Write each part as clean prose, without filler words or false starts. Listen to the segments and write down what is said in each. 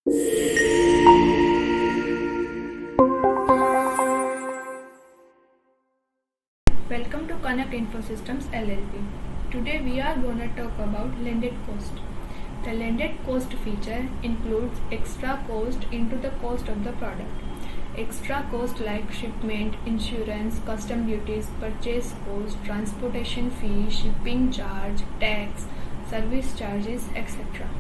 Welcome to Kanak Infosystems LLP. Today we are going to talk about landed cost. The landed cost feature includes extra cost into the cost of the product. Extra cost like shipment, insurance, custom duties, purchase cost, transportation fee, shipping charge, tax, service charges, etc.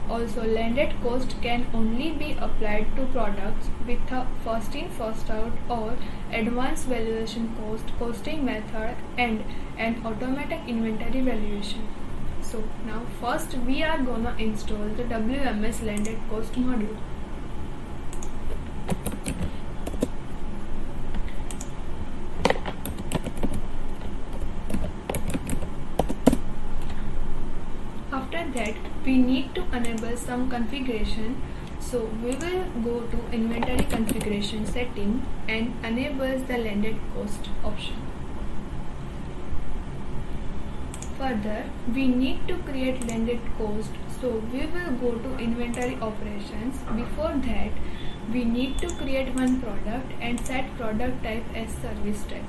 Also, landed cost can only be applied to products with a first in first out or advanced valuation cost costing method and an automatic inventory valuation. So now first we are gonna install the WMS landed cost module. After that, we need to enable some configuration. So we will go to inventory configuration setting and enables the landed cost option. Further, we need to create landed cost. So we will go to inventory operations. Before that, we need to create one product and set product type as service type.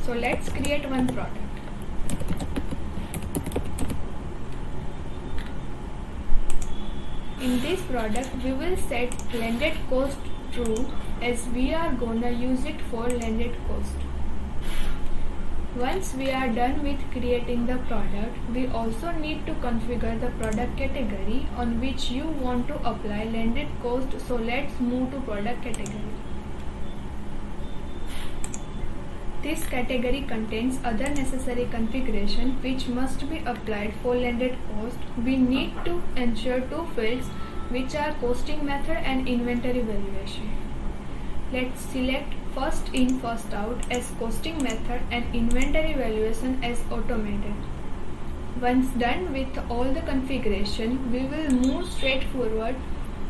So let's create one product. In this product, we will set landed cost true as we are gonna use it for landed cost. Once we are done with creating the product, we also need to configure the product category on which you want to apply landed cost. So let's move to product category. This category contains other necessary configuration which must be applied for landed cost. We need to ensure two fields which are costing method and inventory valuation. Let's select first in first out as costing method and inventory valuation as automated. Once done with all the configuration, we will move straight forward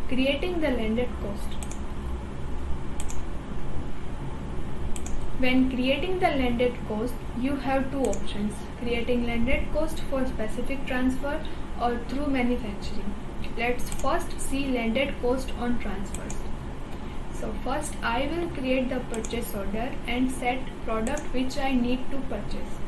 creating the landed cost. When creating the landed cost, you have two options: creating landed cost for specific transfer or through manufacturing. Let's first see landed cost on transfers. So first I will create the purchase order and set product which I need to purchase.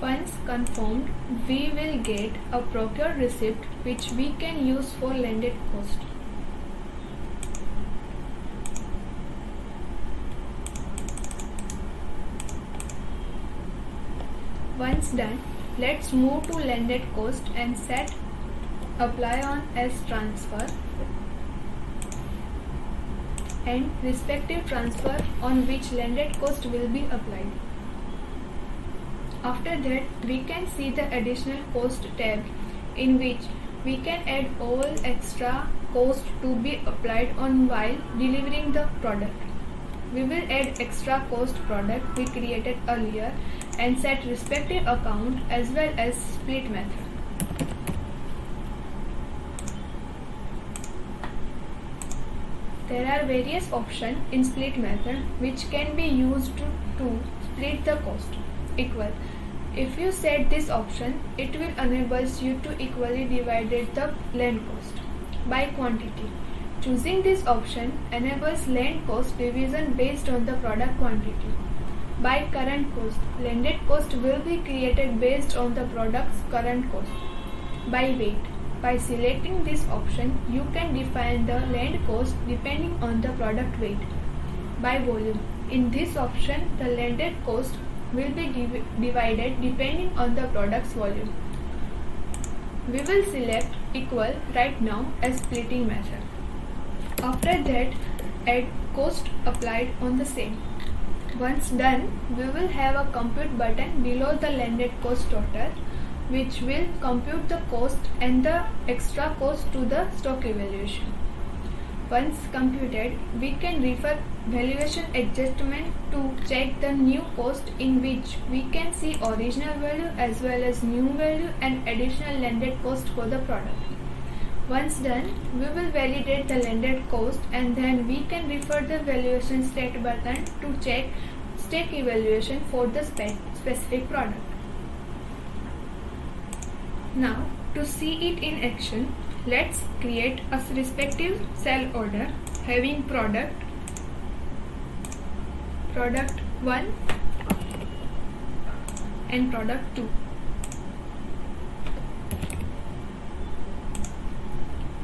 Once confirmed, we will get a procured receipt which we can use for landed cost. Once done, let's move to landed cost and set apply on as transfer and respective transfer on which landed cost will be applied. After that, we can see the additional cost tab in which we can add all extra cost to be applied on while delivering the product. We will add extra cost product we created earlier and set respective account as well as split method. There are various options in split method which can be used to split the cost equal. If you set this option, it will enable you to equally divide the land cost by quantity. Choosing this option enables land cost division based on the product quantity. By current cost, landed cost will be created based on the product's current cost. By weight, by selecting this option, you can define the land cost depending on the product weight. By volume, in this option, the landed cost will be divided depending on the product's volume. We will select equal right now as splitting method. After that, add cost applied on the same. Once done, we will have a compute button below the landed cost total which will compute the cost and the extra cost to the stock evaluation. Once computed, we can refer valuation adjustment to check the new cost, in which we can see original value as well as new value and additional landed cost for the product. Once done, we will validate the landed cost, and then we can refer the valuation state button to check stack evaluation for the specific product. Now, to see it in action, let's create a respective cell order having product 1 and product 2.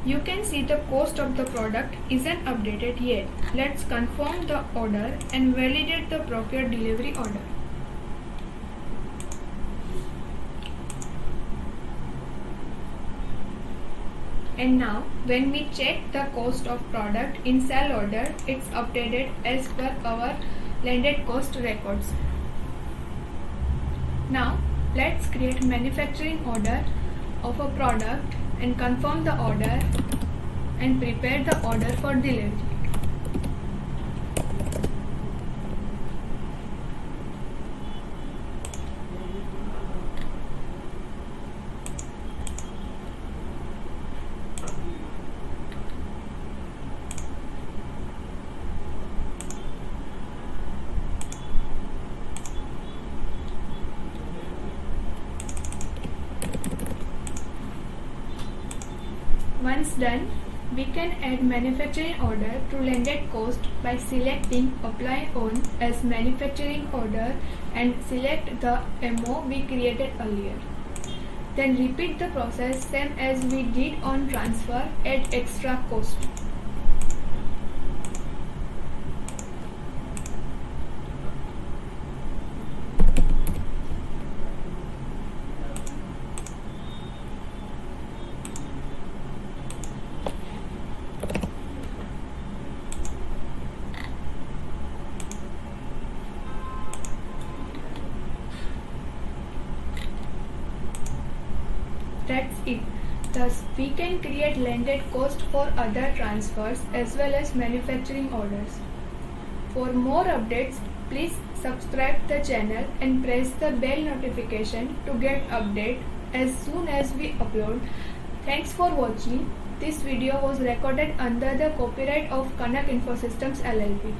You can see the cost of the product isn't updated yet. Let's confirm the order and validate the procure delivery order. And now when we check the cost of product in cell order, it's updated as per our landed cost records. Now let's create manufacturing order of a product and confirm the order and prepare the order for delivery. Once done, we can add manufacturing order to landed cost by selecting apply on as manufacturing order and select the MO we created earlier. Then repeat the process same as we did on transfer at extra cost. That's it. Thus, we can create landed cost for other transfers as well as manufacturing orders. For more updates, please subscribe the channel and press the bell notification to get update as soon as we upload. Thanks for watching. This video was recorded under the copyright of Kanak Infosystems LLP.